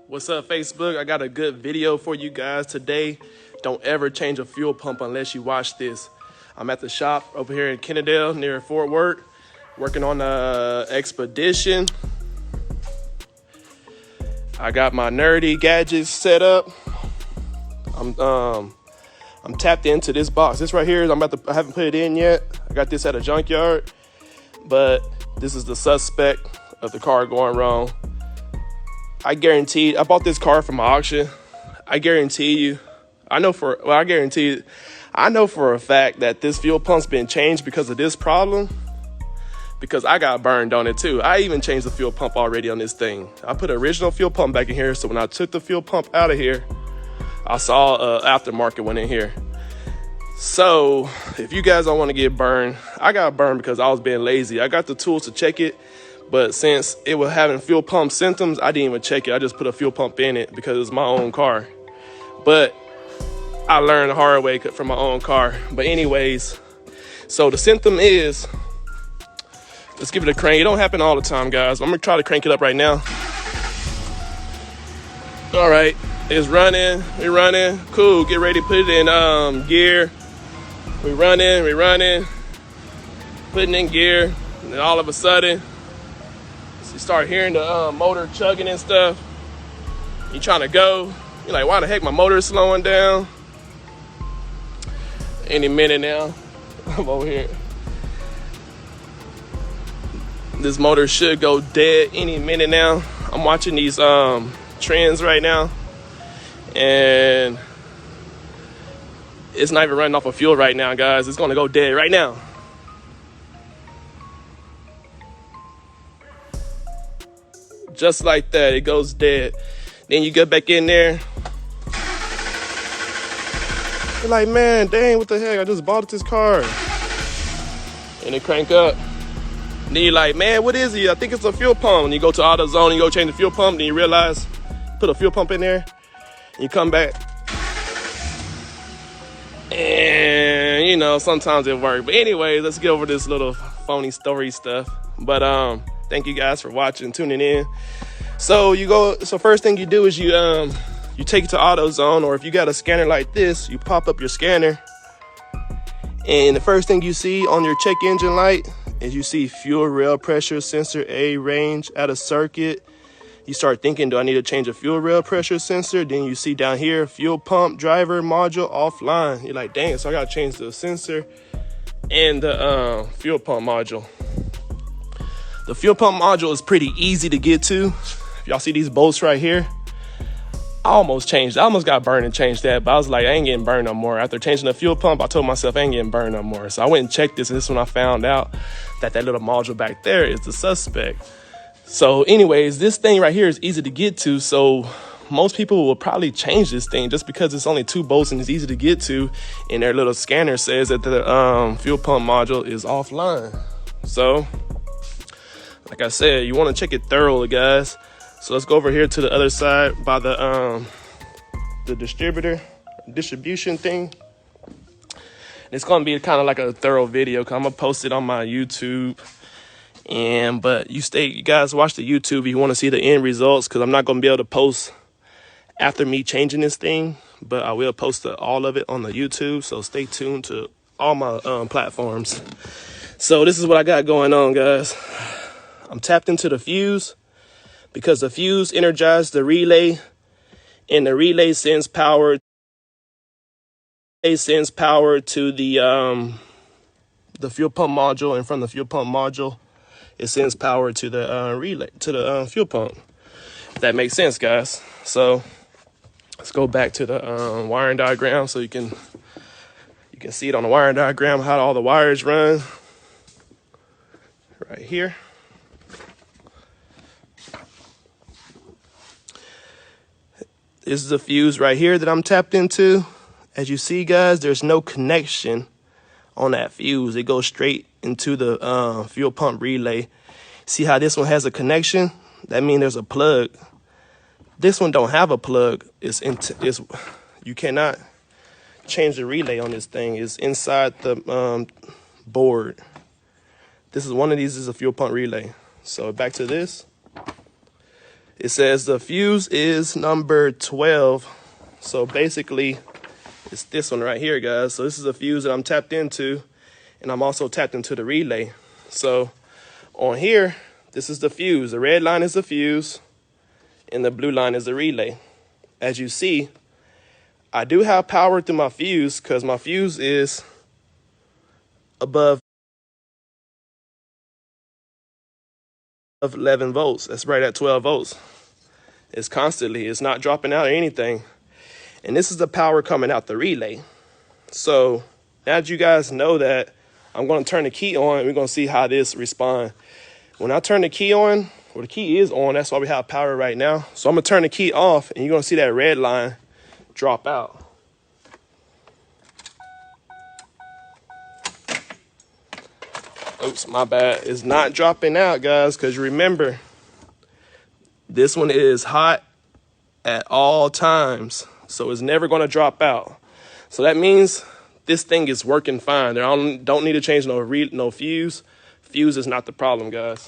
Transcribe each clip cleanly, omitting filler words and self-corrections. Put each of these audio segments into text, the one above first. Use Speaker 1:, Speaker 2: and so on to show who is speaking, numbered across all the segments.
Speaker 1: What's up, Facebook? I got a good video for you guys today. Don't ever change a fuel pump unless you watch this. I'm at the shop over here in Kennedale near Fort Worth, working on the Expedition. I got my nerdy gadgets set up. I'm tapped into this box. This right here, I haven't put it in yet. I got this at a junkyard, but this is the suspect of the car going wrong. I bought this car from an auction. I know for a fact that this fuel pump's been changed because of this problem, because I got burned on it too. I even changed the fuel pump already on this thing. I put an original fuel pump back in here, so when I took the fuel pump out of here, I saw aftermarket one in here. So if you guys don't want to get burned, I got burned because I was being lazy. I got the tools to check it, but since it was having fuel pump symptoms, I didn't even check it. I just put a fuel pump in it because it was my own car. But I learned the hard way from my own car. But anyways, so the symptom is, let's give it a crank. It don't happen all the time, guys. I'm gonna try to crank it up right now. All right, it's running, we're running. Cool, get ready to put it in gear. We're running, putting in gear. And then all of a sudden, you start hearing the motor chugging and stuff. You're trying to go. You're like, why the heck my motor is slowing down? Any minute now, I'm over here. This motor should go dead any minute now. I'm watching these trends right now, and it's not even running off of fuel right now, guys. It's gonna go dead right now. Just like that, it goes dead. Then you get back in there. You're like, man, dang, what the heck? I just bought this car. And it crank up. Then you're like, man, what is it? I think it's a fuel pump. And you go to AutoZone and you go change the fuel pump. Then you realize, put a fuel pump in there. And you come back. And, you know, sometimes it works. But anyway, let's get over this little phony story stuff. But, thank you guys for watching, tuning in. So first thing you do is you take it to AutoZone, or if you got a scanner like this, you pop up your scanner. And the first thing you see on your check engine light is you see fuel rail pressure sensor A range out of circuit. You start thinking, do I need to change a fuel rail pressure sensor? Then you see down here, fuel pump driver module offline. You're like, dang, so I gotta change the sensor and the fuel pump module. The fuel pump module is pretty easy to get to. If y'all see these bolts right here, I almost got burned and changed that, but I was like, I ain't getting burned no more. After changing the fuel pump, I told myself I ain't getting burned no more. So I went and checked this, and this is when I found out that little module back there is the suspect. So anyways, this thing right here is easy to get to, so most people will probably change this thing just because it's only 2 bolts and it's easy to get to, and their little scanner says that the fuel pump module is offline. So like I said, you want to check it thoroughly, guys. So let's go over here to the other side by the distribution thing. It's going to be kind of like a thorough video, because I'm going to post it on my YouTube. But you guys watch the YouTube if you want to see the end results, because I'm not going to be able to post after me changing this thing, but I will post all of it on the YouTube. So stay tuned to all my platforms. So this is what I got going on, guys. I'm tapped into the fuse because the fuse energized the relay, and the relay sends power. It sends power to the fuel pump module, and from the fuel pump module, it sends power to the relay, to the fuel pump. If that makes sense, guys. So let's go back to the wiring diagram so you can see it on the wiring diagram how all the wires run. Right here. This is the fuse right here that I'm tapped into. As you see, guys, there's no connection on that fuse. It goes straight into the fuel pump relay. See how this one has a connection? That means there's a plug. This one don't have a plug. You cannot change the relay on this thing. It's inside the board. One of these is a fuel pump relay. So back to this. It says the fuse is number 12. So basically, it's this one right here, guys. So this is a fuse that I'm tapped into, and I'm also tapped into the relay. So on here, this is the fuse. The red line is the fuse, and the blue line is the relay. As you see, I do have power through my fuse because my fuse is above 11 volts. That's right at 12 volts. It's constantly, it's not dropping out or anything. And this is the power coming out the relay. So now that you guys know that, I'm going to turn the key on and we're going to see how this responds. When I turn the key on, well, the key is on, that's why we have power right now. So I'm going to turn the key off and you're going to see that red line drop out. Oops, my bad. It's not dropping out, guys, because remember, this one is hot at all times, so it's never going to drop out. So that means this thing is working fine. They don't need to change no fuse. Fuse is not the problem, guys.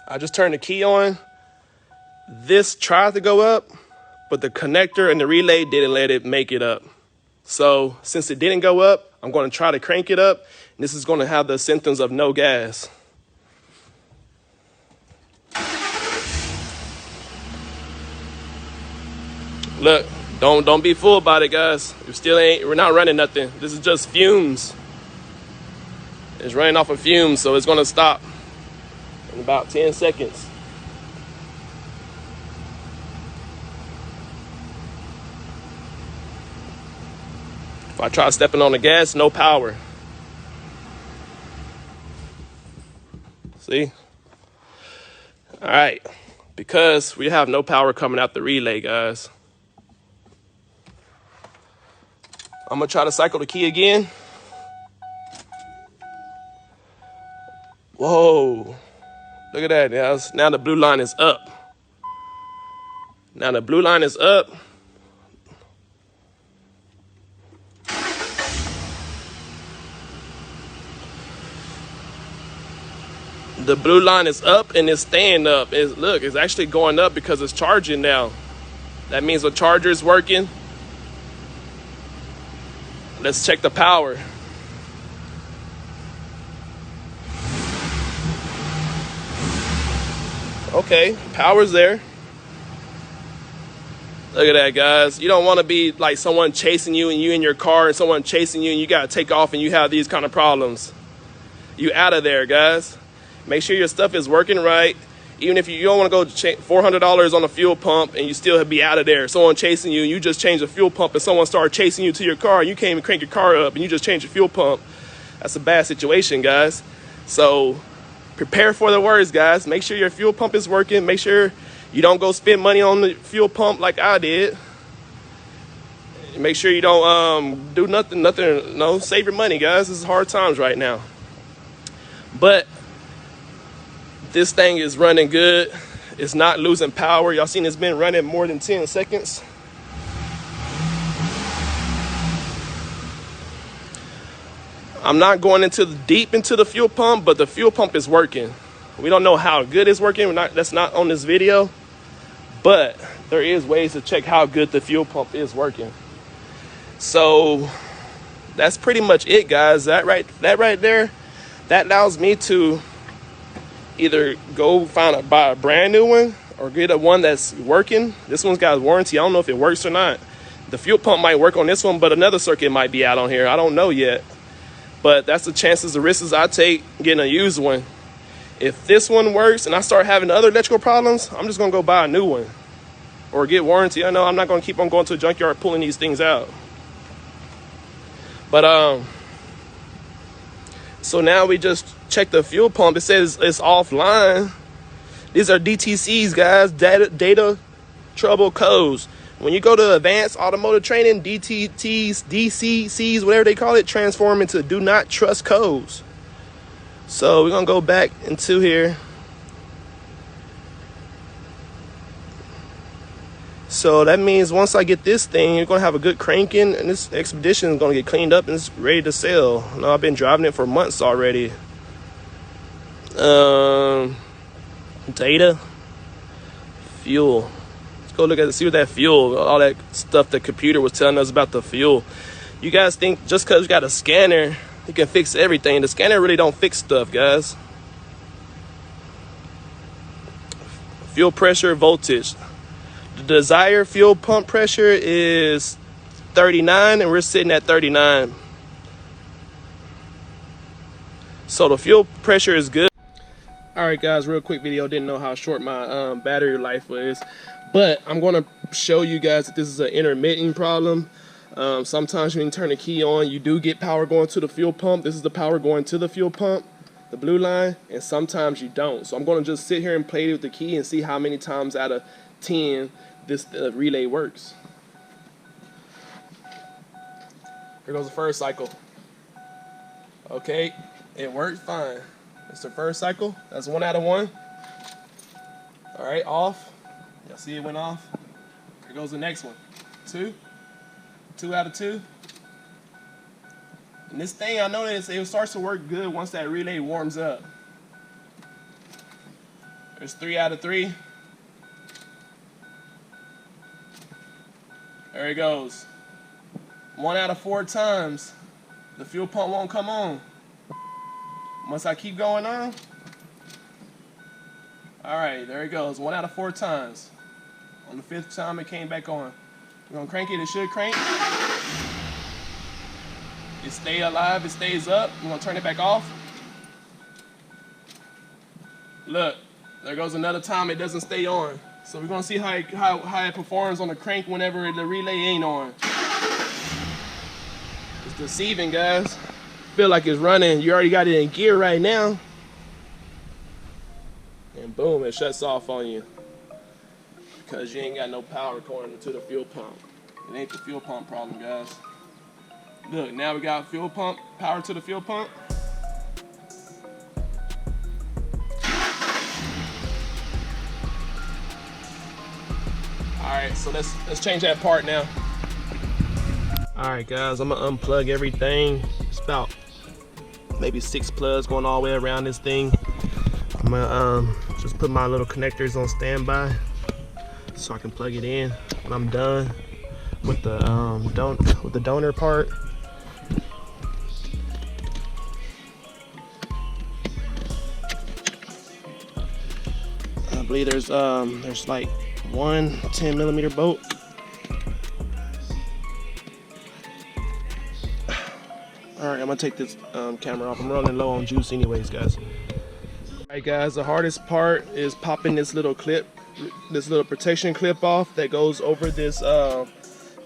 Speaker 1: I just turned the key on. This tried to go up, but the connector and the relay didn't let it make it up. So since it didn't go up, I'm going to try to crank it up. And this is going to have the symptoms of no gas. Look, don't be fooled by it, guys. We're not running nothing. This is just fumes. It's running off of fumes, so it's going to stop in about 10 seconds. If I try stepping on the gas, no power. See? All right. Because we have no power coming out the relay, guys. I'm going to try to cycle the key again. Whoa. Look at that, guys. Now the blue line is up. Now the blue line is up. The blue line is up and it's staying up. Look, it's actually going up because it's charging now. That means the charger is working. Let's check the power. Okay, power's there. Look at that, guys. You don't want to be like someone chasing you and you in your car and someone chasing you and you got to take off and you have these kind of problems. You out of there, guys. Make sure your stuff is working right. Even if you don't want to go $400 on a fuel pump and you still be out of there. Someone chasing you, and you just change the fuel pump and someone started chasing you to your car and you can't even crank your car up and you just change your fuel pump. That's a bad situation, guys. So prepare for the worst, guys. Make sure your fuel pump is working. Make sure you don't go spend money on the fuel pump like I did. Make sure you don't do nothing. No, save your money, guys. This is hard times right now. But this thing is running good. It's not losing power. Y'all seen it's been running more than 10 seconds. I'm not going deep into the fuel pump, but the fuel pump is working. We don't know how good it's working. That's not on this video, but there is ways to check how good the fuel pump is working. So that's pretty much it, guys. That right there, that allows me to either go buy a brand new one or get a one that's working. This one's got a warranty. I don't know if it works or not. The fuel pump might work on this one, but another circuit might be out on here. I don't know yet. But that's the risks I take getting a used one. If this one works and I start having other electrical problems, I'm just going to go buy a new one or get warranty. I know I'm not going to keep on going to a junkyard pulling these things out. But so now we just check the fuel pump. It says it's offline. These are DTCs, guys, data trouble codes. When you go to advanced automotive training, DTTs, DCCs, whatever they call it, transform into do not trust codes. So we're going to go back into here. So that means once I get this thing, you're gonna have a good cranking, and this Expedition is gonna get cleaned up and it's ready to sell. You know, I've been driving it for months already. Data, fuel. Let's go look at it, see what that fuel, all that stuff the computer was telling us about the fuel. You guys think just because you got a scanner, you can fix everything. The scanner really don't fix stuff, guys. Fuel pressure, voltage. The desired fuel pump pressure is 39, and we're sitting at 39. So the fuel pressure is good. All right, guys, real quick video. Didn't know how short my battery life was, but I'm going to show you guys that this is an intermittent problem. Sometimes when you turn the key on, you do get power going to the fuel pump. This is the power going to the fuel pump, the blue line, and sometimes you don't. So I'm going to just sit here and play with the key and see how many times out of 10 this relay works. Here goes the first cycle. Okay, it worked fine. It's the first cycle. That's 1 out of 1. All right, off. Y'all see it went off? Here goes the next one. 2 out of 2. And this thing, I noticed it starts to work good once that relay warms up. There's 3 out of 3. There it goes. 1 out of 4 times, the fuel pump won't come on. Once I keep going on, all right, there it goes. 1 out of 4 times. On the 5th time, it came back on. We're gonna crank it. It should crank. It stays alive. It stays up. We're gonna turn it back off. Look, there goes another time it doesn't stay on. So we're gonna see how it performs on the crank whenever the relay ain't on. It's deceiving, guys. Feel like it's running. You already got it in gear right now, and boom, it shuts off on you because you ain't got no power going to the fuel pump. It ain't the fuel pump problem, guys. Look, now we got fuel pump power to the fuel pump. All right, so let's change that part now. All right, guys, I'm gonna unplug everything. It's about maybe 6 plugs going all the way around this thing. I'm gonna just put my little connectors on standby so I can plug it in when I'm done with the donor part. I believe there's like one 10mm bolt. Alright, I'm gonna take this camera off. I'm running low on juice anyways, guys. Alright guys, the hardest part is popping this little clip, this little protection clip off that goes over this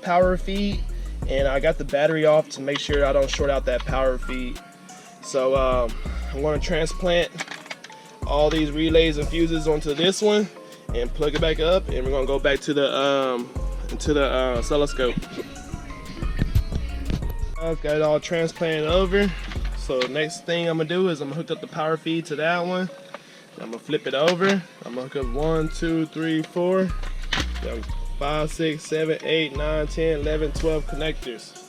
Speaker 1: power feed. And I got the battery off to make sure I don't short out that power feed. So I'm gonna transplant all these relays and fuses onto this one and plug it back up, and we're gonna go back to the oscilloscope. I've got it all transplanted over. So next thing I'm gonna do is I'm gonna hook up the power feed to that one. I'm gonna flip it over. I'm gonna hook up 1, 2, 3, 4, 5, 6, 7, 8, 9, 10, 11, 12 connectors.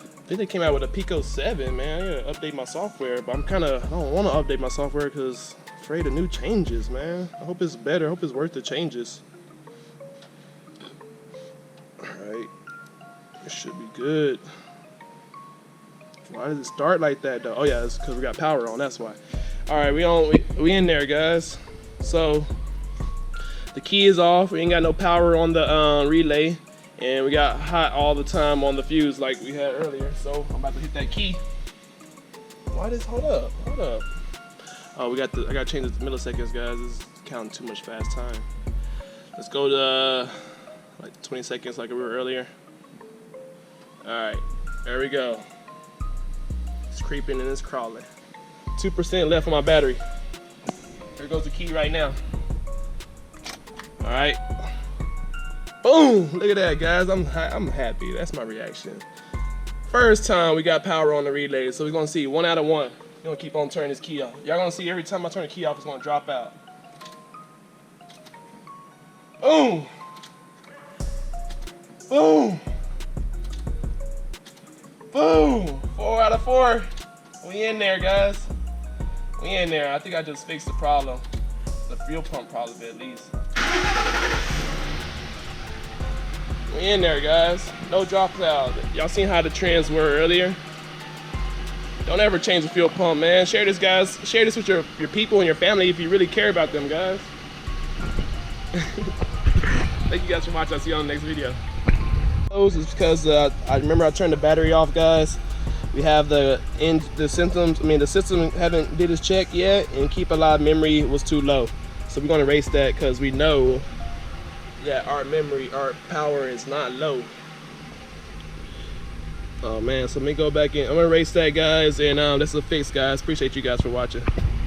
Speaker 1: I think they came out with a Pico 7, man. I gotta update my software, but I don't want to update my software because I'm afraid of new changes, man. I hope it's better. I hope it's worth the changes. Alright. It should be good. Why does it start like that, though? Oh, yeah, it's because we got power on. That's why. Alright, we in there, guys. So, the key is off. We ain't got no power on the relay. And we got hot all the time on the fuse like we had earlier. So I'm about to hit that key. Why this? Hold up. Oh, I gotta change it to milliseconds, guys. This is counting too much fast time. Let's go to like 20 seconds like we were earlier. All right, there we go. It's creeping and it's crawling. 2% left on my battery. There goes the key right now. All right. Boom! Look at that, guys. I'm happy. That's my reaction. First time we got power on the relay, so we're gonna see 1 out of 1. We're gonna keep on turning this key off. Y'all gonna see every time I turn the key off, it's gonna drop out. Boom. Boom. Boom. 4 out of 4. We in there, guys. We in there. I think I just fixed the problem. The fuel pump problem, at least. We in there, guys. No drop cloud. Y'all seen how the trends were earlier? Don't ever change the fuel pump, man. Share this, guys. Share this with your people and your family if you really care about them, guys. Thank you guys for watching. I'll see you on the next video. Is because I remember I turned the battery off, guys. We have the symptoms. I mean, the system haven't did its check yet, and keep alive memory was too low. So we're gonna erase that because we know that our power is not low. Oh man, so let me go back in. I'm gonna erase that, guys, and this is a fix, guys. Appreciate you guys for watching.